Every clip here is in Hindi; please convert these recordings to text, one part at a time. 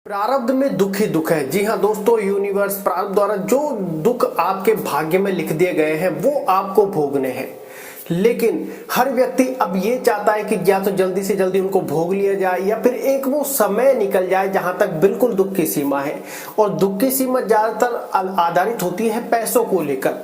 प्रारब्ध में दुख ही दुख है। जी हाँ दोस्तों, यूनिवर्स प्रारब्ध द्वारा जो दुख आपके भाग्य में लिख दिए गए हैं वो आपको भोगने हैं। लेकिन हर व्यक्ति अब ये चाहता है कि या तो जल्दी से जल्दी उनको भोग लिया जाए या फिर एक वो समय निकल जाए जहां तक बिल्कुल दुख की सीमा है। और दुख की सीमा ज्यादातर आधारित होती है पैसों को लेकर।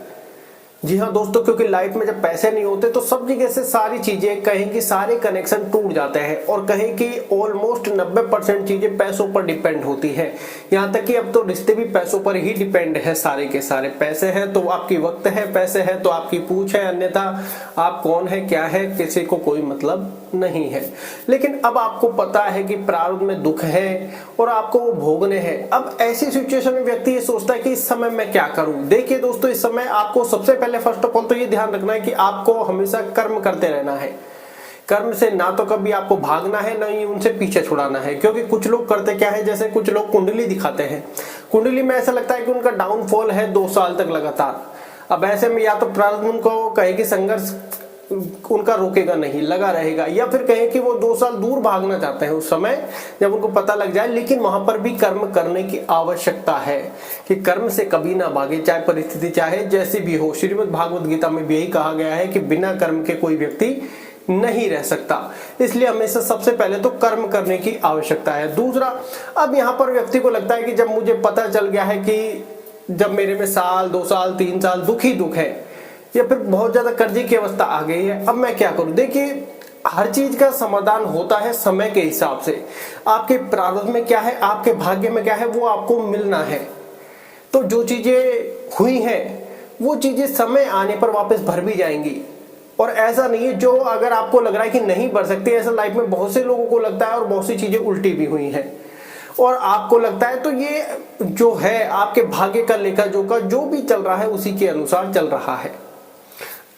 जी हाँ दोस्तों, क्योंकि लाइफ में जब पैसे नहीं होते तो सब जगह से सारी चीजें, कहें कि सारे कनेक्शन टूट जाते हैं और कहें कि ऑलमोस्ट 90% चीजें पैसों पर डिपेंड होती है। यहाँ तक कि अब तो रिश्ते भी पैसों पर ही डिपेंड है। सारे के सारे पैसे हैं तो आपकी वक्त है, पैसे हैं तो आपकी पूछ है, अन्यथा आप कौन है क्या है किसी को कोई मतलब नहीं है। लेकिन अब आपको पता है कि प्रारब्ध में दुख है और आपको वो भोगने हैं। अब ऐसी सिचुएशन में व्यक्ति ये सोचता है कि इस समय मैं क्या करूं। देखिए दोस्तों, इस समय आपको सबसे पहले फर्स्ट ऑफ ऑल तो ये ध्यान रखना है कि आपको हमेशा कर्म करते रहना है। कर्म से ना तो कभी आपको भागना है, ना ही उनसे पीछे छुड़ाना है। क्योंकि कुछ लोग करते क्या है, जैसे कुछ लोग कुंडली दिखाते हैं, कुंडली में ऐसा लगता है कि उनका डाउनफॉल है 2 साल तक लगातार। अब ऐसे में या तो प्रारब्ध उनको कहे कि संघर्ष उनका रोकेगा नहीं, लगा रहेगा, या फिर कहें कि वो 2 साल दूर भागना चाहते हैं उस समय जब उनको पता लग जाए। लेकिन वहां पर भी कर्म करने की आवश्यकता है कि कर्म से कभी ना भागे, चाहे परिस्थिति चाहे जैसी भी हो। श्रीमद् भागवत गीता में भी यही कहा गया है कि बिना कर्म के कोई व्यक्ति नहीं रह सकता। इसलिए हमेशा सबसे पहले तो कर्म करने की आवश्यकता है। दूसरा, अब यहाँ पर व्यक्ति को लगता है कि जब मुझे पता चल गया है कि जब मेरे में साल 2 साल 3 साल दुख ही दुख है या फिर बहुत ज्यादा कर्जे की अवस्था आ गई है, अब मैं क्या करूं। देखिए, हर चीज का समाधान होता है समय के हिसाब से। आपके प्रारब्ध में क्या है, आपके भाग्य में क्या है, वो आपको मिलना है। तो जो चीजें हुई हैं वो चीजें समय आने पर वापस भर भी जाएंगी। और ऐसा नहीं है जो अगर आपको लग रहा है कि नहीं भर सकती, ऐसा लाइफ में बहुत से लोगों को लगता है और बहुत सी चीजें उल्टी भी हुई हैं और आपको लगता है। तो ये जो है आपके भाग्य का लेखा जोखा जो भी चल रहा है उसी के अनुसार चल रहा है।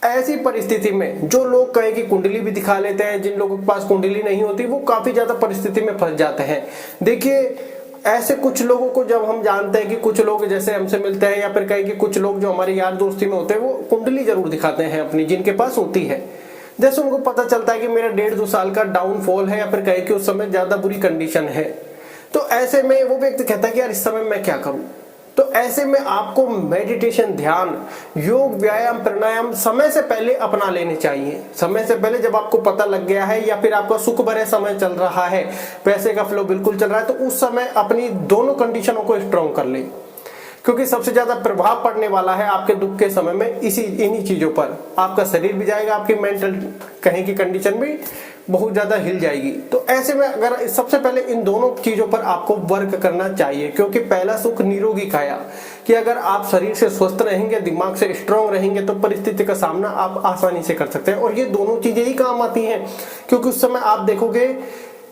ऐसी परिस्थिति में जो लोग कहे कि कुंडली भी दिखा लेते हैं, जिन लोगों के पास कुंडली नहीं होती वो काफी ज्यादा परिस्थिति में फंस जाते हैं। देखिए, ऐसे कुछ लोगों को जब हम जानते हैं कि कुछ लोग जैसे हमसे मिलते हैं या फिर कहे कि कुछ लोग जो हमारे यार दोस्ती में होते हैं वो कुंडली जरूर दिखाते हैं अपनी, जिनके पास होती है। जैसे उनको पता चलता है कि मेरा 1.5-2 साल का डाउनफॉल है या फिर कहे कि उस समय ज्यादा बुरी कंडीशन है, तो ऐसे में वो व्यक्ति कहता है कि यार इस समय मैं क्या करूं। तो ऐसे में आपको मेडिटेशन, ध्यान, योग, व्यायाम, प्राणायाम समय से पहले अपना लेने चाहिए। समय से पहले जब आपको पता लग गया है या फिर आपका सुख भरे समय चल रहा है, पैसे का फ्लो बिल्कुल चल रहा है, तो उस समय अपनी दोनों कंडीशनों को स्ट्रॉन्ग कर ले। क्योंकि सबसे ज्यादा प्रभाव पड़ने वाला है आपके दुख के समय में इन्हीं चीजों पर। आपका शरीर भी जाएगा, आपकी मेंटल कहीं की कंडीशन भी बहुत ज्यादा हिल जाएगी। तो ऐसे में अगर सबसे पहले इन दोनों चीजों पर आपको वर्क करना चाहिए। क्योंकि पहला सुख निरोगी काया, कि अगर आप शरीर से स्वस्थ रहेंगे, दिमाग से स्ट्रांग रहेंगे तो परिस्थिति का सामना आप आसानी से कर सकते हैं। और ये दोनों चीजें ही काम आती हैं, क्योंकि उस समय आप देखोगे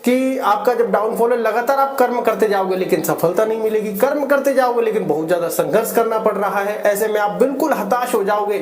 कि आपका जब डाउनफॉल है, लगातार आप कर्म करते जाओगे लेकिन सफलता नहीं मिलेगी, कर्म करते जाओगे लेकिन बहुत ज्यादा संघर्ष करना पड़ रहा है। ऐसे में आप बिल्कुल हताश हो जाओगे,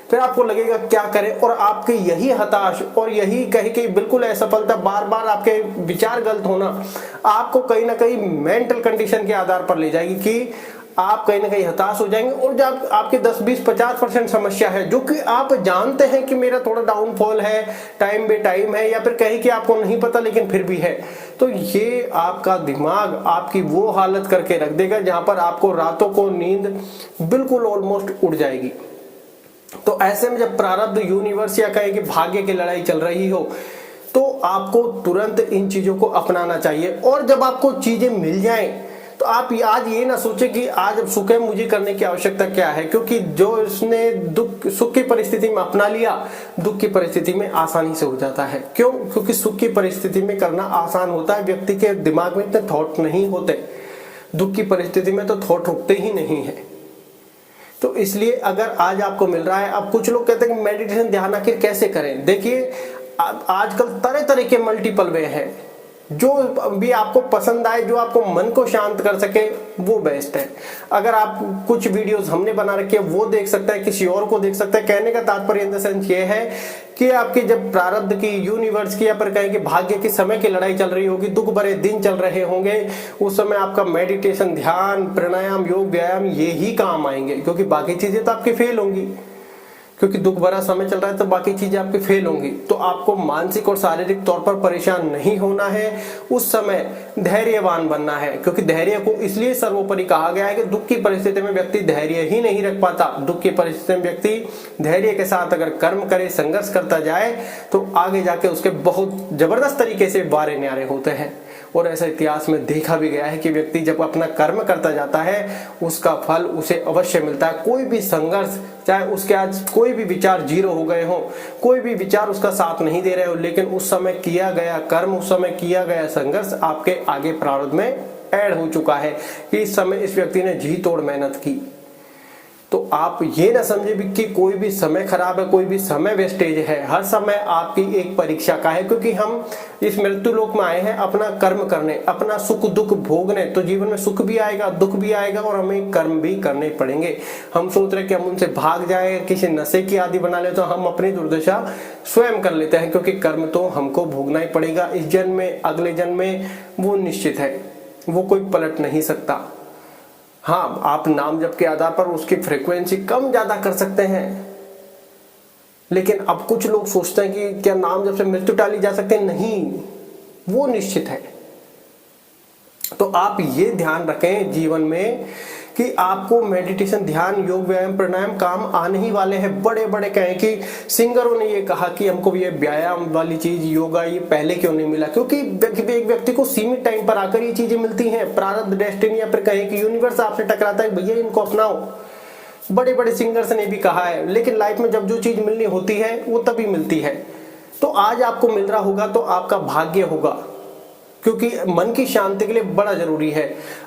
फिर आपको लगेगा क्या करें। और आपके यही हताश और यही कहे कि बिल्कुल असफलता, बार बार आपके विचार गलत होना आपको कहीं ना कहीं मेंटल कंडीशन के आधार पर ले जाएगी कि आप कहीं ना कहीं हताश हो जाएंगे। और जब आपके 10-20-50% समस्या है जो कि आप जानते हैं कि मेरा थोड़ा डाउनफॉल है, टाइम बे टाइम है, या फिर कहीं कि आपको नहीं पता लेकिन फिर भी है, तो ये आपका दिमाग आपकी वो हालत करके रख देगा जहां पर आपको रातों को नींद बिल्कुल ऑलमोस्ट उड़ जाएगी। तो ऐसे में जब प्रारब्ध, यूनिवर्स या कहें कि भाग्य की लड़ाई चल रही हो तो आपको तुरंत इन चीजों को अपनाना चाहिए। और जब आपको चीजें मिल जाएं तो आप आज ये ना सोचे कि आज अब सुख है, मुझे करने की आवश्यकता क्या है। क्योंकि जो इसने दुख सुख की परिस्थिति में अपना लिया, दुख की परिस्थिति में आसानी से हो जाता है। क्यों? क्योंकि सुख की परिस्थिति में करना आसान होता है, व्यक्ति के दिमाग में इतने थॉट नहीं होते। दुख की परिस्थिति में तो थॉट रुकते ही नहीं है। तो इसलिए अगर आज आपको मिल रहा है, अब कुछ लोग कहते हैं कि मेडिटेशन, ध्यान आखिर कैसे करें। देखिए, आजकल तरह तरह के मल्टीपल वे हैं, जो भी आपको पसंद आए, जो आपको मन को शांत कर सके वो बेस्ट है। अगर आप कुछ वीडियोस हमने बना रखे हैं वो देख सकते हैं, किसी और को देख सकते हैं। कहने का तात्पर्य इन द सेंस ये है कि आपकी जब प्रारब्ध की, यूनिवर्स की या फिर कहें कि भाग्य की समय की लड़ाई चल रही होगी, दुख भरे दिन चल रहे होंगे, उस समय आपका मेडिटेशन, ध्यान, प्राणायाम, योग, व्यायाम ये ही काम आएंगे। क्योंकि बाकी चीजें तो आपकी फेल होंगी। क्योंकि दुख भरा समय चल रहा है तो बाकी चीजें आपकी फेल होंगी। तो आपको मानसिक और शारीरिक तौर पर परेशान नहीं होना है, उस समय धैर्यवान बनना है, क्योंकि धैर्य को इसलिए सर्वोपरि कहा गया है कि दुख की परिस्थिति में व्यक्ति धैर्य ही नहीं रख पाता। दुख की परिस्थिति में व्यक्ति धैर्य के साथ अगर कर्म करे, संघर्ष करता जाए तो आगे जाके उसके बहुत जबरदस्त तरीके से वारे न्यारे होते हैं। और ऐसा इतिहास में देखा भी गया है कि व्यक्ति जब अपना कर्म करता जाता है उसका फल उसे अवश्य मिलता है। कोई भी संघर्ष, चाहे उसके आज कोई भी विचार जीरो हो गए हो, कोई भी विचार उसका साथ नहीं दे रहे हो, लेकिन उस समय किया गया कर्म, उस समय किया गया संघर्ष आपके आगे प्रारब्ध में ऐड हो चुका है कि इस समय इस व्यक्ति ने जी तोड़ मेहनत की। तो आप ये ना समझे भी कि कोई भी समय खराब है, कोई भी समय वेस्टेज है। हर समय आपकी एक परीक्षा का है, क्योंकि हम इस मृत्यु लोक में आए हैं अपना कर्म करने, अपना सुख दुख भोगने। तो जीवन में सुख भी आएगा, दुख भी आएगा और हमें कर्म भी करने पड़ेंगे। हम सोच रहे कि हम उनसे भाग जाए, किसी नशे की आदि बना ले, तो हम अपनी दुर्दशा स्वयं कर लेते हैं, क्योंकि कर्म तो हमको भोगना ही पड़ेगा। इस जन्म में, अगले जन्म में वो निश्चित है, वो कोई पलट नहीं सकता। हाँ, आप नाम जप के आधार पर उसकी फ्रीक्वेंसी कम ज्यादा कर सकते हैं, लेकिन अब कुछ लोग सोचते हैं कि क्या नाम जप से मृत्यु टाली जा सकती है? नहीं, वो निश्चित है। तो आप ये ध्यान रखें जीवन में कि आपको मेडिटेशन, ध्यान, योग, व्यायाम, प्राणायाम काम आने ही वाले हैं। बड़े बड़े कहें कि सिंगरों ने ये कहा कि हमको ये व्यायाम वाली चीज, योगा, ये पहले क्यों नहीं मिला? क्योंकि एक व्यक्ति को सीमित टाइम पर आकर ये चीजें मिलती हैं। प्रारब्ध, डेस्टिनी, या फिर कहें कि यूनिवर्स आपसे टकराता है, भैया इनको अपनाओ। बड़े बड़े सिंगर्स ने भी कहा है, लेकिन लाइफ में जब जो चीज मिलनी होती है वो तभी मिलती है। तो आज आपको मिल रहा होगा तो आपका भाग्य होगा, क्योंकि मन की शांति के लिए बड़ा जरूरी है,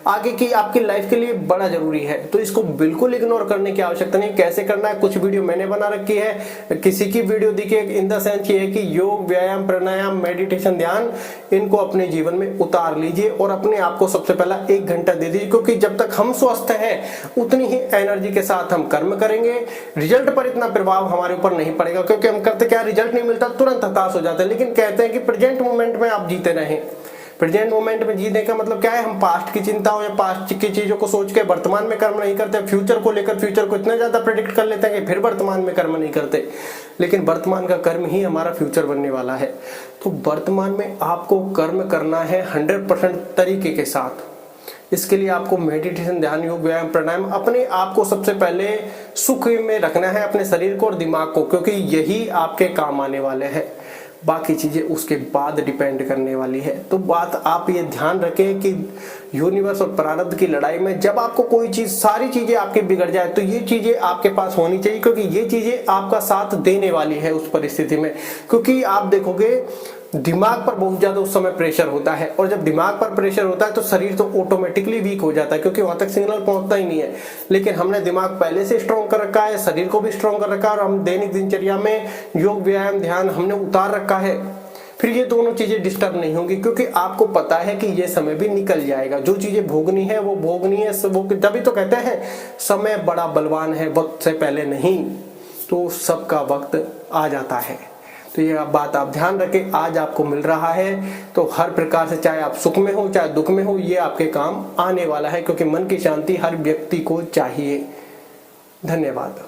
आगे की आपकी लाइफ के लिए बड़ा जरूरी है। तो इसको बिल्कुल इग्नोर करने की आवश्यकता नहीं। कैसे करना है, कुछ वीडियो मैंने बना रखी है, किसी की वीडियो देखिए। इन द सेंस ये है कि योग, व्यायाम, प्राणायाम, मेडिटेशन, ध्यान, इनको अपने जीवन में उतार लीजिए और अपने आप को सबसे पहला 1 घंटा दे दीजिए, क्योंकि जब तक हम स्वस्थ हैं उतनी ही एनर्जी के साथ हम कर्म करेंगे। रिजल्ट पर इतना प्रभाव हमारे ऊपर नहीं पड़ेगा, क्योंकि हम करते क्या, रिजल्ट नहीं मिलता तुरंत हताश हो जाते हैं। लेकिन कहते हैं कि प्रेजेंट मोमेंट में आप जीते रहें। प्रेजेंट मोमेंट में जीने का मतलब क्या है? हम पास्ट की चिंता हो या पास्ट की चीजों को सोच के वर्तमान में कर्म नहीं करते। फ्यूचर को लेकर, फ्यूचर को इतना ज्यादा प्रेडिक्ट कर लेते हैं कि फिर वर्तमान में कर्म नहीं करते। लेकिन वर्तमान का कर्म ही हमारा फ्यूचर बनने वाला है। तो वर्तमान में आपको कर्म करना है 100% तरीके के साथ। इसके लिए आपको मेडिटेशन, ध्यान, योग, व्यायाम, प्राणायाम, अपने आप को सबसे पहले सुख में रखना है, अपने शरीर को और दिमाग को, क्योंकि यही आपके काम आने वाले हैं। बाकी चीजें उसके बाद डिपेंड करने वाली है। तो बात आप ये ध्यान रखें कि यूनिवर्स और प्रारब्ध की लड़ाई में जब आपको कोई चीज, सारी चीजें आपकी बिगड़ जाए, तो ये चीजें आपके पास होनी चाहिए, क्योंकि ये चीजें आपका साथ देने वाली है उस परिस्थिति में। क्योंकि आप देखोगे दिमाग पर बहुत ज्यादा उस समय प्रेशर होता है, और जब दिमाग पर प्रेशर होता है तो शरीर तो ऑटोमेटिकली वीक हो जाता है, क्योंकि वहां तक सिग्नल पहुंचता ही नहीं है। लेकिन हमने दिमाग पहले से स्ट्रॉन्ग कर रखा है, शरीर को भी स्ट्रॉन्ग कर रखा है, और हम दैनिक दिनचर्या में योग, व्यायाम, ध्यान हमने उतार रखा है। फिर ये दोनों चीजें डिस्टर्ब नहीं होंगी, क्योंकि आपको पता है कि ये समय भी निकल जाएगा। जो चीजें भोगनी है वो भोगनी है। वो तभी तो कहते हैं समय बड़ा बलवान है, वक्त से पहले नहीं। तो सबका वक्त आ जाता है। तो ये बात आप ध्यान रखें। आज आपको मिल रहा है तो हर प्रकार से, चाहे आप सुख में हो चाहे दुख में हो, ये आपके काम आने वाला है, क्योंकि मन की शांति हर व्यक्ति को चाहिए। धन्यवाद।